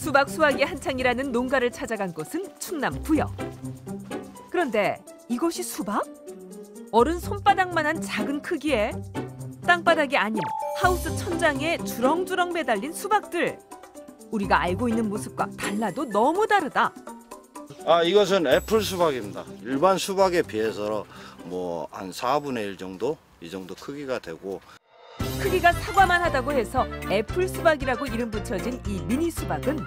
수박 수확이 한창이라는 농가를 찾아간 곳은 충남 구역. 그런데 이것이 수박? 어른 손바닥만한 작은 크기에 땅바닥이 아닌 하우스 천장에 주렁주렁 매달린 수박들. 우리가 알고 있는 모습과 달라도 너무 다르다. 이것은 애플 수박입니다. 일반 수박에 비해서 뭐 한 4분의 1 정도? 이 정도 크기가 되고. 크기가 사과만 하다고 해서 애플 수박이라고 이름 붙여진 이 미니 수박은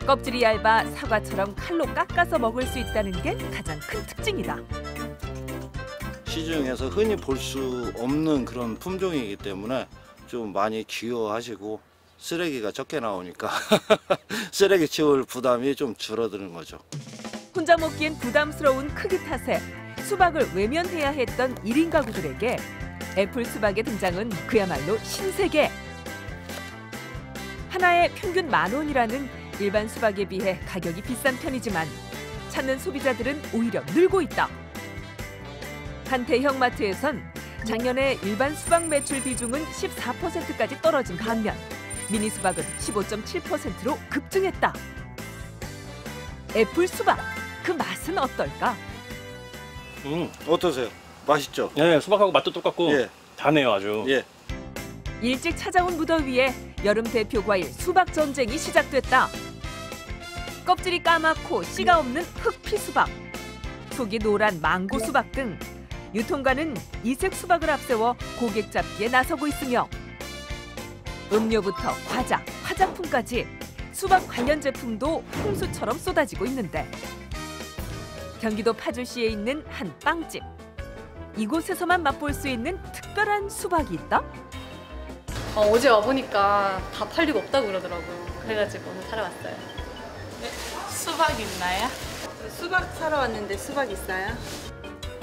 껍질이 얇아 사과처럼 칼로 깎아서 먹을 수 있다는 게 가장 큰 특징이다. 시중에서 흔히 볼 수 없는 그런 품종이기 때문에 좀 많이 귀여워하시고 쓰레기가 적게 나오니까 쓰레기 치울 부담이 좀 줄어드는 거죠. 혼자 먹기엔 부담스러운 크기 탓에 수박을 외면해야 했던 1인 가구들에게 애플 수박의 등장은 그야말로 신세계. 하나에 평균 10,000원이라는 일반 수박에 비해 가격이 비싼 편이지만 찾는 소비자들은 오히려 늘고 있다. 한 대형 마트에선 작년에 일반 수박 매출 비중은 14%까지 떨어진 반면 미니 수박은 15.7%로 급증했다. 애플 수박, 그 맛은 어떨까? 어떠세요? 맛있죠? 네, 수박하고 맛도 똑같고 예. 다네요 아주. 예. 일찍 찾아온 무더위에 여름 대표 과일 수박 전쟁이 시작됐다. 껍질이 까맣고 씨가 없는 흑피 수박, 속이 노란 망고 수박 등 유통가는 이색 수박을 앞세워 고객 잡기에 나서고 있으며 음료부터 과자, 화장품까지 수박 관련 제품도 홍수처럼 쏟아지고 있는데 경기도 파주시에 있는 한 빵집. 이곳에서만 맛볼 수 있는 특별한 수박이 있다? 어제 와보니까 다 팔리고 없다고 그러더라고요. 그래가지고 오늘 사러 왔어요. 네, 수박 있나요? 수박 사러 왔는데 수박 있어요?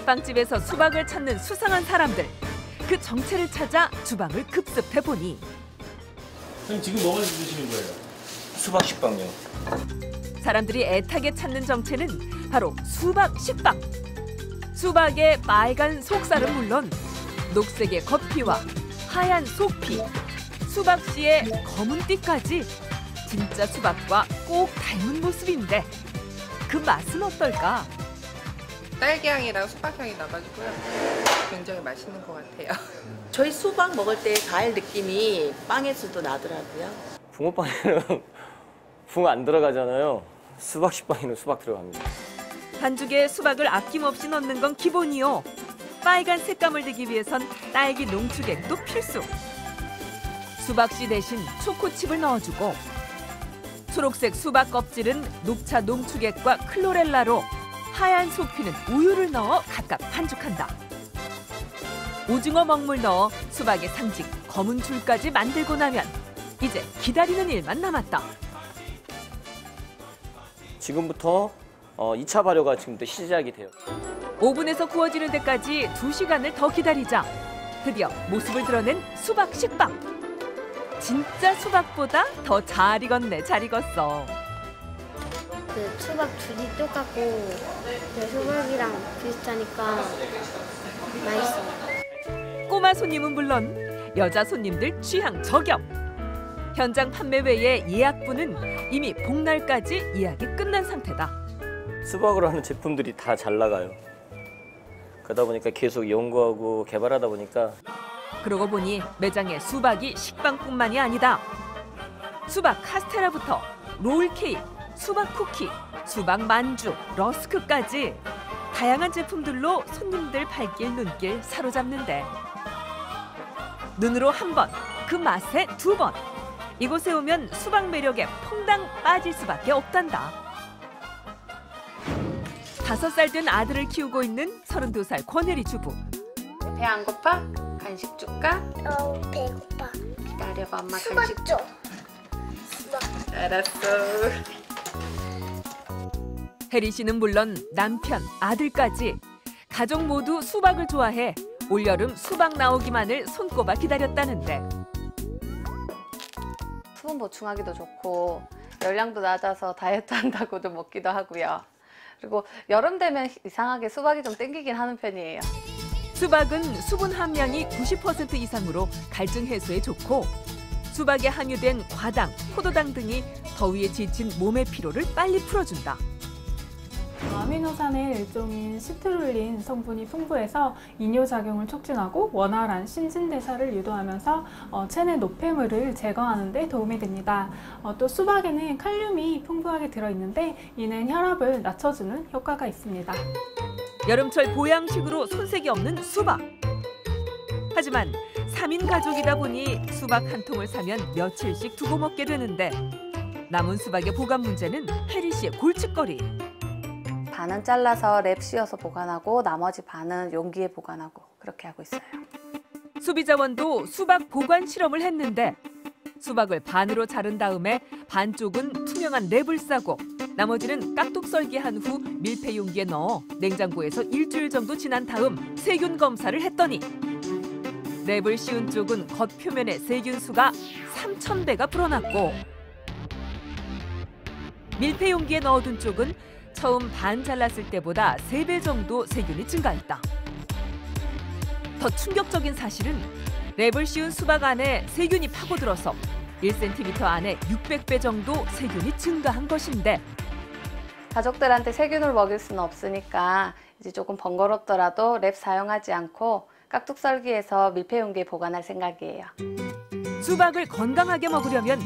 빵집에서 수박을 찾는 수상한 사람들. 그 정체를 찾아 주방을 급습해보니 선생님 지금 뭐 드시는 거예요? 수박 식빵요. 사람들이 애타게 찾는 정체는 바로 수박 식빵. 수박의 빨간 속살은 물론 녹색의 겉피와 하얀 속피, 수박씨의 검은 띠까지 진짜 수박과 꼭 닮은 모습인데 그 맛은 어떨까? 딸기향이랑 수박향이 나가지고요. 굉장히 맛있는 것 같아요. 저희 수박 먹을 때 과일 느낌이 빵에서도 나더라고요. 붕어빵에는 붕어 안 들어가잖아요. 수박 식빵에는 수박 들어갑니다. 반죽에 수박을 아낌없이 넣는 건 기본이요. 빨간 색감을 내기 위해선 딸기 농축액도 필수. 수박씨 대신 초코칩을 넣어주고 초록색 수박 껍질은 녹차 농축액과 클로렐라로 하얀 속피는 우유를 넣어 각각 반죽한다. 오징어 먹물 넣어 수박의 상징 검은 줄까지 만들고 나면 이제 기다리는 일만 남았다. 지금부터 2차 발효가 지금부터 시작이 돼요. 오븐에서 구워지는 데까지 2시간을 더 기다리자 드디어 모습을 드러낸 수박 식빵. 진짜 수박보다 더 잘 익었네, 잘 익었어. 그 수박 줄이 똑같고 그 수박이랑 비슷하니까 맛있어요. 꼬마 손님은 물론 여자 손님들 취향 저격. 현장 판매 외에 예약분은 이미 복날까지 예약이 끝난 상태다. 수박으로 하는 제품들이 다 잘 나가요. 그러다 보니까 계속 연구하고 개발하다 보니까 그러고 보니 매장에 수박이 식빵뿐만이 아니다. 수박 카스테라부터 롤케이크, 수박 쿠키, 수박 만주, 러스크까지 다양한 제품들로 손님들 발길 눈길 사로잡는데 눈으로 한 번, 그 맛에 2번. 이곳에 오면 수박 매력에 퐁당 빠질 수밖에 없단다. 5살 된 아들을 키우고 있는 32살 권혜리 주부. 배 안 고파? 간식 줄까? 배고파. 기다려봐, 엄마 수박 간식 줘. 수박. 알았어. 혜리 씨는 물론 남편, 아들까지 가족 모두 수박을 좋아해 올여름 수박 나오기만을 손꼽아 기다렸다는데 수분 보충하기도 좋고 열량도 낮아서 다이어트 한다고도 먹기도 하고요. 그리고 여름 되면 이상하게 수박이 좀 땡기긴 하는 편이에요. 수박은 수분 함량이 90% 이상으로 갈증 해소에 좋고 수박에 함유된 과당, 포도당 등이 더위에 지친 몸의 피로를 빨리 풀어준다. 아미노산의 일종인 시트룰린 성분이 풍부해서 이뇨작용을 촉진하고 원활한 신진대사를 유도하면서 체내 노폐물을 제거하는 데 도움이 됩니다. 또 수박에는 칼륨이 풍부하게 들어있는데 이는 혈압을 낮춰주는 효과가 있습니다. 여름철 보양식으로 손색이 없는 수박. 하지만 3인 가족이다 보니 수박 한 통을 사면 며칠씩 두고 먹게 되는데 남은 수박의 보관 문제는 혜리 씨의 골칫거리. 반은 잘라서 랩 씌워서 보관하고 나머지 반은 용기에 보관하고 그렇게 하고 있어요. 수비자원도 수박 보관 실험을 했는데 수박을 반으로 자른 다음에 반쪽은 투명한 랩을 싸고 나머지는 깍둑 썰기한 후 밀폐 용기에 넣어 냉장고에서 일주일 정도 지난 다음 세균 검사를 했더니 랩을 씌운 쪽은 겉표면에 세균 수가 3,000배가 불어났고 밀폐 용기에 넣어둔 쪽은 처음 반 잘랐을 때보다 3배 정도 세균이 증가했다. 더 충격적인 사실은 랩을 씌운 수박 안에 세균이 파고들어서 1cm 안에 600배 정도 세균이 증가한 것인데 가족들한테 세균을 먹일 수는 없으니까 이제 조금 번거롭더라도 랩 사용하지 않고 깍둑 썰기해서 밀폐 용기에 보관할 생각이에요. 수박을 건강하게 먹으려면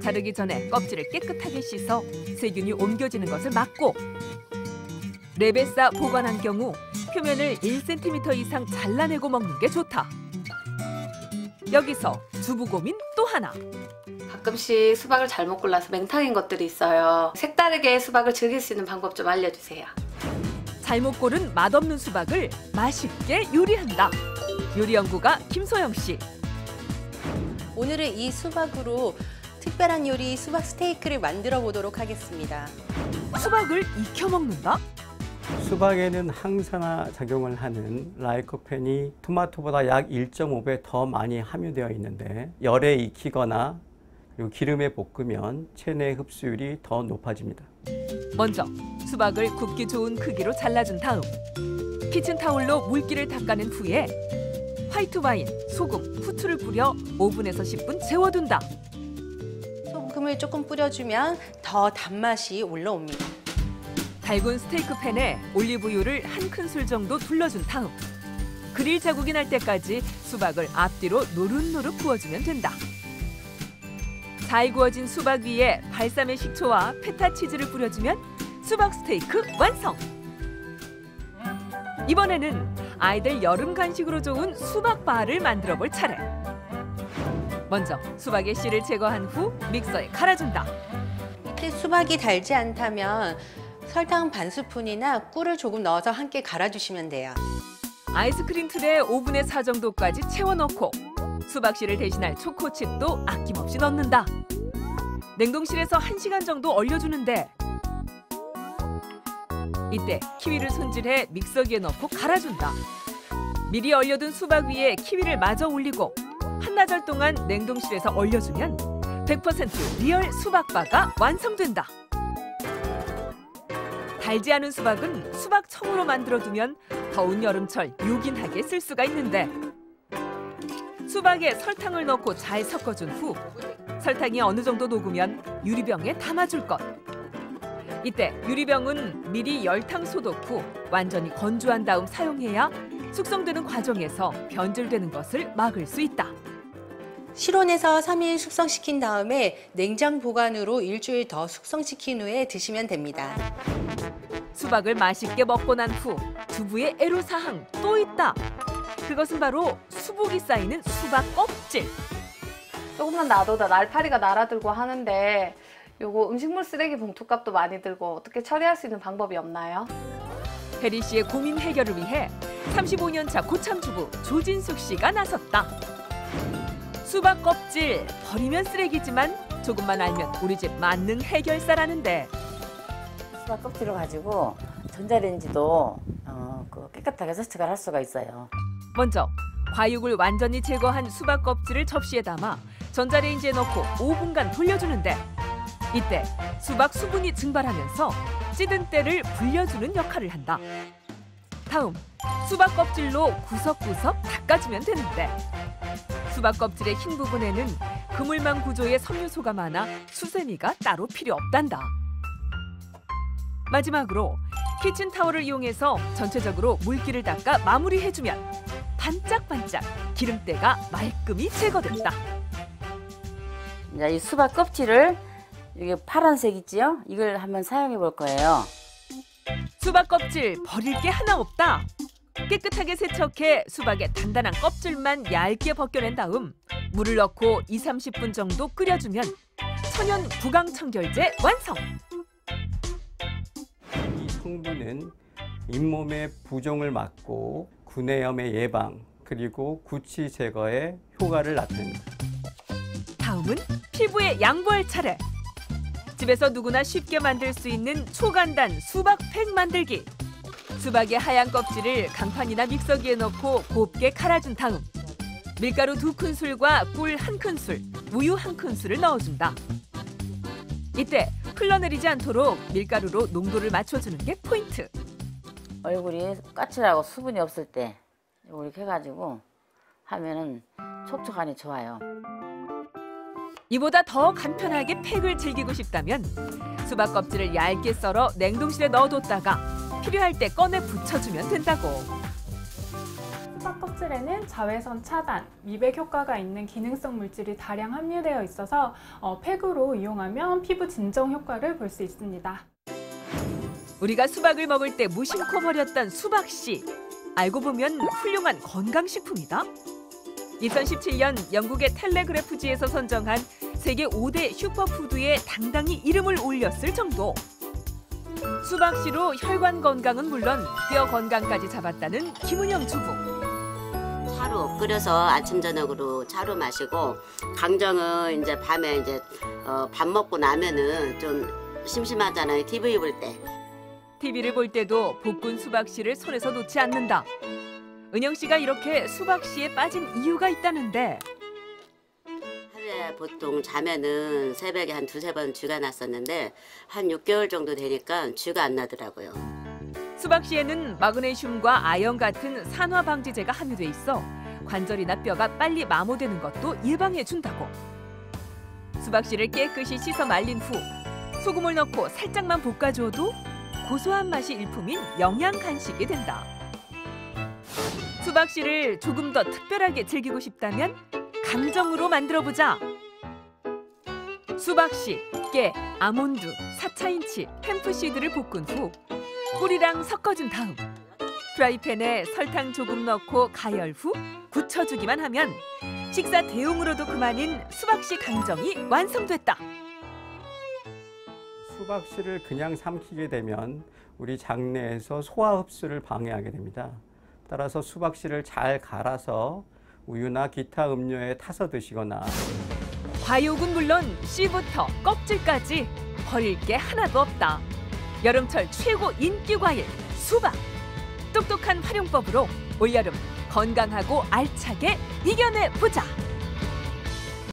자르기 전에 껍질을 깨끗하게 씻어 세균이 옮겨지는 것을 막고 랩에 싸 보관한 경우 표면을 1cm 이상 잘라내고 먹는 게 좋다. 여기서 주부 고민 또 하나. 가끔씩 수박을 잘못 골라서 맹탕인 것들이 있어요. 색다르게 수박을 즐길 수 있는 방법 좀 알려주세요. 잘못 고른 맛없는 수박을 맛있게 요리한다. 요리연구가 김소영 씨. 오늘은 이 수박으로 특별한 요리 수박 스테이크를 만들어 보도록 하겠습니다. 수박을 익혀 먹는다? 수박에는 항산화 작용을 하는 라이코펜이 토마토보다 약 1.5배 더 많이 함유되어 있는데 열에 익히거나 그리고 기름에 볶으면 체내 흡수율이 더 높아집니다. 먼저 수박을 굽기 좋은 크기로 잘라준 다음 키친타올로 물기를 닦아낸 후에 화이트 와인, 소금, 후추를 뿌려 오븐에서 10분 재워둔다. 소금을 조금 뿌려주면 더 단맛이 올라옵니다. 달군 스테이크 팬에 올리브유를 한 큰술 정도 둘러준 다음 그릴 자국이 날 때까지 수박을 앞뒤로 노릇노릇 구워주면 된다. 잘 구워진 수박 위에 발사믹 식초와 페타 치즈를 뿌려주면 수박 스테이크 완성! 이번에는 아이들 여름 간식으로 좋은 수박바를 만들어 볼 차례. 먼저 수박의 씨를 제거한 후 믹서에 갈아준다. 이때 수박이 달지 않다면 설탕 반 스푼이나 꿀을 조금 넣어서 함께 갈아주시면 돼요. 아이스크림 틀에 오븐의 4정도까지 채워넣고 수박씨를 대신할 초코칩도 아낌없이 넣는다. 냉동실에서 1시간 정도 얼려주는데 이때 키위를 손질해 믹서기에 넣고 갈아준다. 미리 얼려둔 수박 위에 키위를 마저 올리고 한나절 동안 냉동실에서 얼려주면 100% 리얼 수박바가 완성된다. 달지 않은 수박은 수박청으로 만들어두면 더운 여름철 요긴하게 쓸 수가 있는데 수박에 설탕을 넣고 잘 섞어준 후 설탕이 어느 정도 녹으면 유리병에 담아줄 것. 이때 유리병은 미리 열탕 소독 후 완전히 건조한 다음 사용해야 숙성되는 과정에서 변질되는 것을 막을 수 있다. 실온에서 3일 숙성시킨 다음에 냉장 보관으로 일주일 더 숙성시킨 후에 드시면 됩니다. 수박을 맛있게 먹고 난 후 주부의 애로사항 또 있다. 그것은 바로 수복이 쌓이는 수박 껍질. 조금만 놔둬도 날파리가 날아들고 하는데 요거 음식물 쓰레기 봉투값도 많이 들고 어떻게 처리할 수 있는 방법이 없나요? 혜리 씨의 고민 해결을 위해 35년 차 고참 주부 조진숙 씨가 나섰다. 수박 껍질 버리면 쓰레기지만 조금만 알면 우리 집 만능 해결사라는데 수박 껍질을 가지고 전자레인지도 깨끗하게 세척을 할 수가 있어요. 먼저 과육을 완전히 제거한 수박 껍질을 접시에 담아 전자레인지에 넣고 5분간 돌려주는데 이때 수박 수분이 증발하면서 찌든 때를 불려주는 역할을 한다. 다음 수박 껍질로 구석구석 닦아주면 되는데 수박 껍질의 흰 부분에는 그물망 구조의 섬유소가 많아 수세미가 따로 필요 없단다. 마지막으로 키친타월을 이용해서 전체적으로 물기를 닦아 마무리해주면 반짝반짝 기름때가 말끔히 제거된다. 이제 이 수박 껍질을 이게 파란색 있지요? 이걸 한번 사용해 볼 거예요. 수박 껍질 버릴 게 하나 없다. 깨끗하게 세척해 수박의 단단한 껍질만 얇게 벗겨낸 다음 물을 넣고 20-30분 정도 끓여주면 천연 구강청결제 완성! 이 성분은 잇몸의 부종을 막고 구내염의 예방 그리고 구취 제거에 효과를 나타냅니다. 다음은 피부에 양보할 차례. 집에서 누구나 쉽게 만들 수 있는 초간단 수박팩 만들기. 수박의 하얀 껍질을 강판이나 믹서기에 넣고 곱게 갈아준 다음 밀가루 2큰술과 꿀 1큰술, 우유 1큰술을 넣어준다. 이때 흘러내리지 않도록 밀가루로 농도를 맞춰주는 게 포인트. 얼굴이 까칠하고 수분이 없을 때 이렇게 해가지고 하면은 촉촉하니 좋아요. 이보다 더 간편하게 팩을 즐기고 싶다면 수박 껍질을 얇게 썰어 냉동실에 넣어뒀다가 필요할 때 꺼내 붙여주면 된다고. 수박 껍질에는 자외선 차단, 미백 효과가 있는 기능성 물질이 다량 함유되어 있어서 팩으로 이용하면 피부 진정 효과를 볼 수 있습니다. 우리가 수박을 먹을 때 무심코 버렸던 수박씨. 알고 보면 훌륭한 건강식품이다. 2017년 영국의 텔레그래프지에서 선정한 세계 5대 슈퍼푸드에 당당히 이름을 올렸을 정도. 수박씨로 혈관 건강은 물론 뼈 건강까지 잡았다는 김은영 주부. 차로 끓여서 아침 저녁으로 차로 마시고 강정은 이제 밤에 이제 밥 먹고 나면은 좀 심심하잖아요. TV 볼 때. TV를 볼 때도 볶은 수박씨를 손에서 놓지 않는다. 은영 씨가 이렇게 수박씨에 빠진 이유가 있다는데. 하루에 보통 자면은 새벽에 한 2-3번 쥐가 났었는데 한 6개월 정도 되니까 쥐가 안 나더라고요. 수박씨에는 마그네슘과 아연 같은 산화 방지제가 함유돼 있어 관절이나 뼈가 빨리 마모되는 것도 예방해 준다고. 수박씨를 깨끗이 씻어 말린 후 소금을 넣고 살짝만 볶아줘도 고소한 맛이 일품인 영양 간식이 된다. 수박씨를 조금 더 특별하게 즐기고 싶다면 강정으로 만들어보자. 수박씨, 깨, 아몬드, 사차인치, 햄프시드를 볶은 후 꿀이랑 섞어준 다음 프라이팬에 설탕 조금 넣고 가열 후 굳혀주기만 하면 식사 대용으로도 그만인 수박씨 강정이 완성됐다. 수박씨를 그냥 삼키게 되면 우리 장내에서 소화 흡수를 방해하게 됩니다. 따라서 수박씨를 잘 갈아서 우유나 기타 음료에 타서 드시거나 과육은 물론 씨부터 껍질까지 버릴 게 하나도 없다. 여름철 최고 인기 과일 수박. 똑똑한 활용법으로 올여름 건강하고 알차게 이겨내보자.